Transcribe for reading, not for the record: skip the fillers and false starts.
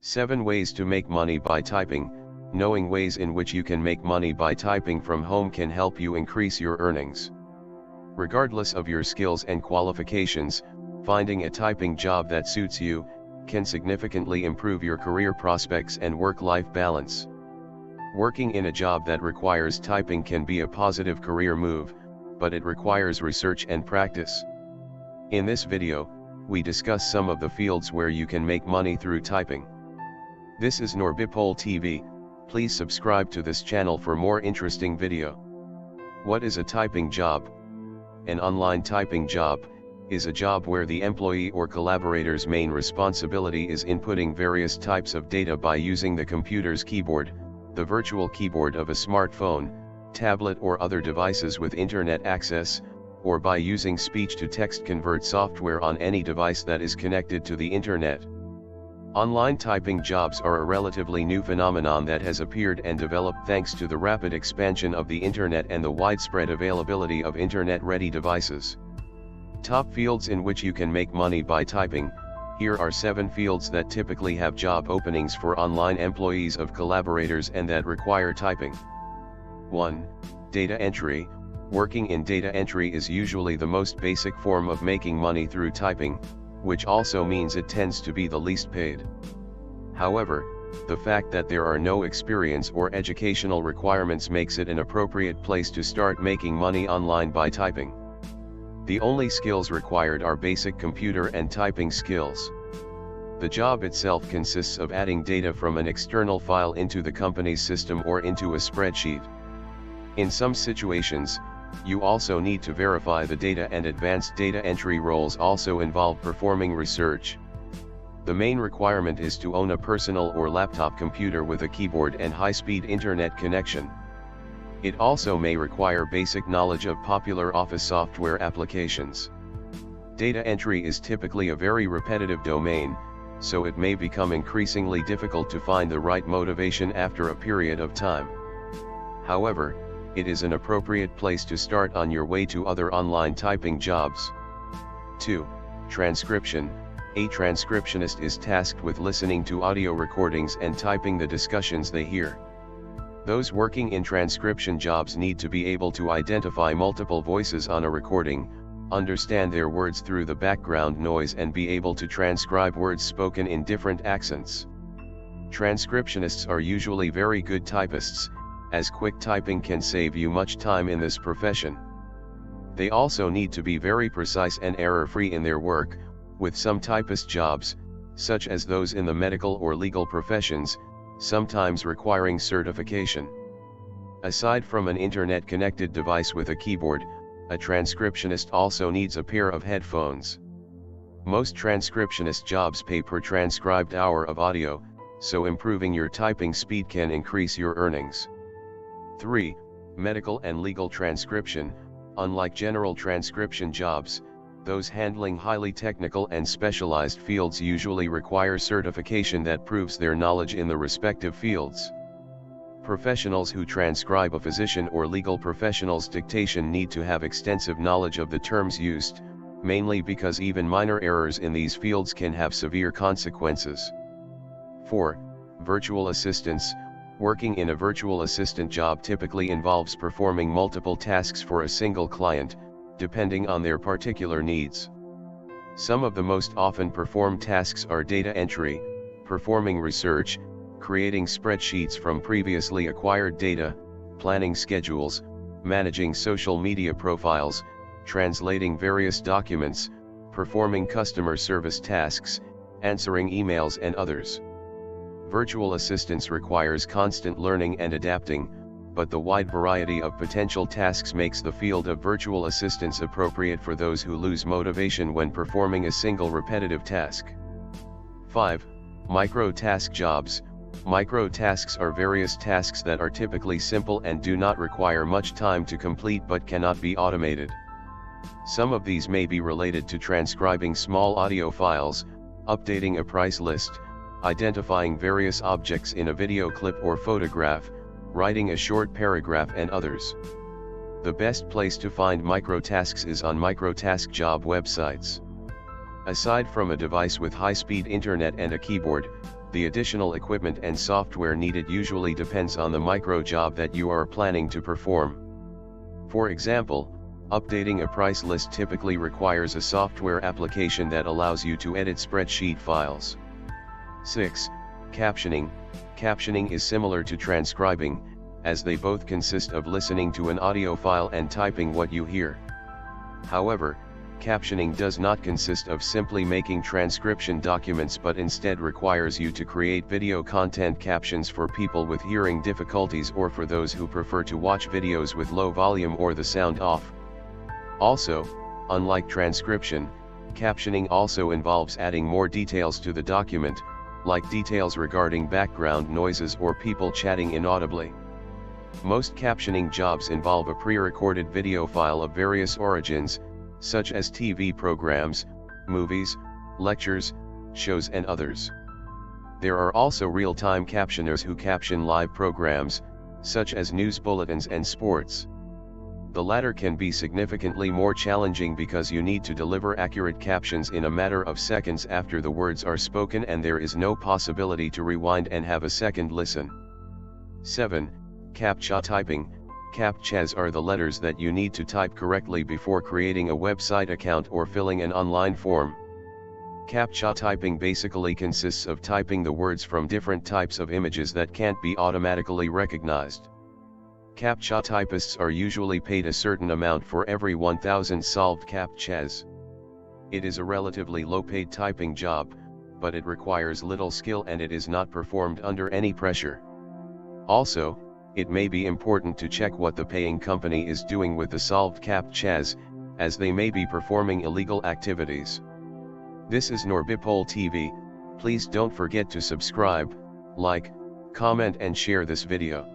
7 Ways to make money by typing. Knowing ways in which you can make money by typing from home can help you increase your earnings. Regardless of your skills and qualifications, finding a typing job that suits you can significantly improve your career prospects and work-life balance. Working in a job that requires typing can be a positive career move, but it requires research and practice. In this video, we discuss some of the fields where you can make money through typing. This is Norbipol TV. Please subscribe to this channel for more interesting video. What is a typing job? An online typing job is a job where the employee or collaborator's main responsibility is inputting various types of data by using the computer's keyboard, the virtual keyboard of a smartphone, tablet or other devices with internet access, or by using speech-to-text convert software on any device that is connected to the internet. Online typing jobs are a relatively new phenomenon that has appeared and developed thanks to the rapid expansion of the internet and the widespread availability of internet-ready devices. Top fields in which you can make money by typing. Here are 7 fields that typically have job openings for online employees of collaborators and that require typing. 1. Data entry. Working in data entry is usually the most basic form of making money through typing, which also means it tends to be the least paid. However, the fact that there are no experience or educational requirements makes it an appropriate place to start making money online by typing. The only skills required are basic computer and typing skills. The job itself consists of adding data from an external file into the company's system or into a spreadsheet. In some situations, you also need to verify the data, and advanced data entry roles also involve performing research. The main requirement is to own a personal or laptop computer with a keyboard and high-speed internet connection. It also may require basic knowledge of popular office software applications. Data entry is typically a very repetitive domain, so it may become increasingly difficult to find the right motivation after a period of time. However, it is an appropriate place to start on your way to other online typing jobs. 2. Transcription. A transcriptionist is tasked with listening to audio recordings and typing the discussions they hear. Those working in transcription jobs need to be able to identify multiple voices on a recording, understand their words through the background noise, and be able to transcribe words spoken in different accents. Transcriptionists are usually very good typists, as quick typing can save you much time in this profession. They also need to be very precise and error-free in their work, with some typist jobs, such as those in the medical or legal professions, sometimes requiring certification. Aside from an internet-connected device with a keyboard, a transcriptionist also needs a pair of headphones. Most transcriptionist jobs pay per transcribed hour of audio, so improving your typing speed can increase your earnings. 3. Medical and legal transcription. Unlike general transcription jobs, those handling highly technical and specialized fields usually require certification that proves their knowledge in the respective fields. Professionals who transcribe a physician or legal professional's dictation need to have extensive knowledge of the terms used, mainly because even minor errors in these fields can have severe consequences. 4. Virtual assistants. Working in a virtual assistant job typically involves performing multiple tasks for a single client, depending on their particular needs. Some of the most often performed tasks are data entry, performing research, creating spreadsheets from previously acquired data, planning schedules, managing social media profiles, translating various documents, performing customer service tasks, answering emails, and others. Virtual assistance requires constant learning and adapting, but the wide variety of potential tasks makes the field of virtual assistants appropriate for those who lose motivation when performing a single repetitive task. 5. Micro-task jobs. Micro-tasks are various tasks that are typically simple and do not require much time to complete but cannot be automated. Some of these may be related to transcribing small audio files, updating a price list, identifying various objects in a video clip or photograph, writing a short paragraph, and others. The best place to find microtasks is on microtask job websites. Aside from a device with high-speed internet and a keyboard, The additional equipment and software needed usually depends on the micro job that you are planning to perform. For example, updating a price list typically requires a software application that allows you to edit spreadsheet files. 6. Captioning. Captioning is similar to transcribing, as they both consist of listening to an audio file and typing what you hear. However, captioning does not consist of simply making transcription documents but instead requires you to create video content captions for people with hearing difficulties or for those who prefer to watch videos with low volume or the sound off. Also, unlike transcription, captioning also involves adding more details to the document, like details regarding background noises or people chatting inaudibly. Most captioning jobs involve a pre-recorded video file of various origins, such as TV programs, movies, lectures, shows and others. There are also real-time captioners who caption live programs, such as news bulletins and sports. The latter can be significantly more challenging because you need to deliver accurate captions in a matter of seconds after the words are spoken and there is no possibility to rewind and have a second listen. 7. CAPTCHA typing. CAPTCHAs are the letters that you need to type correctly before creating a website account or filling an online form. CAPTCHA typing basically consists of typing the words from different types of images that can't be automatically recognized. CAPTCHA typists are usually paid a certain amount for every 1,000 solved CAPTCHAs. It is a relatively low-paid typing job, but it requires little skill and it is not performed under any pressure. Also, it may be important to check what the paying company is doing with the solved CAPTCHAs, as they may be performing illegal activities. This is Norbipol TV. Please don't forget to subscribe, like, comment and share this video.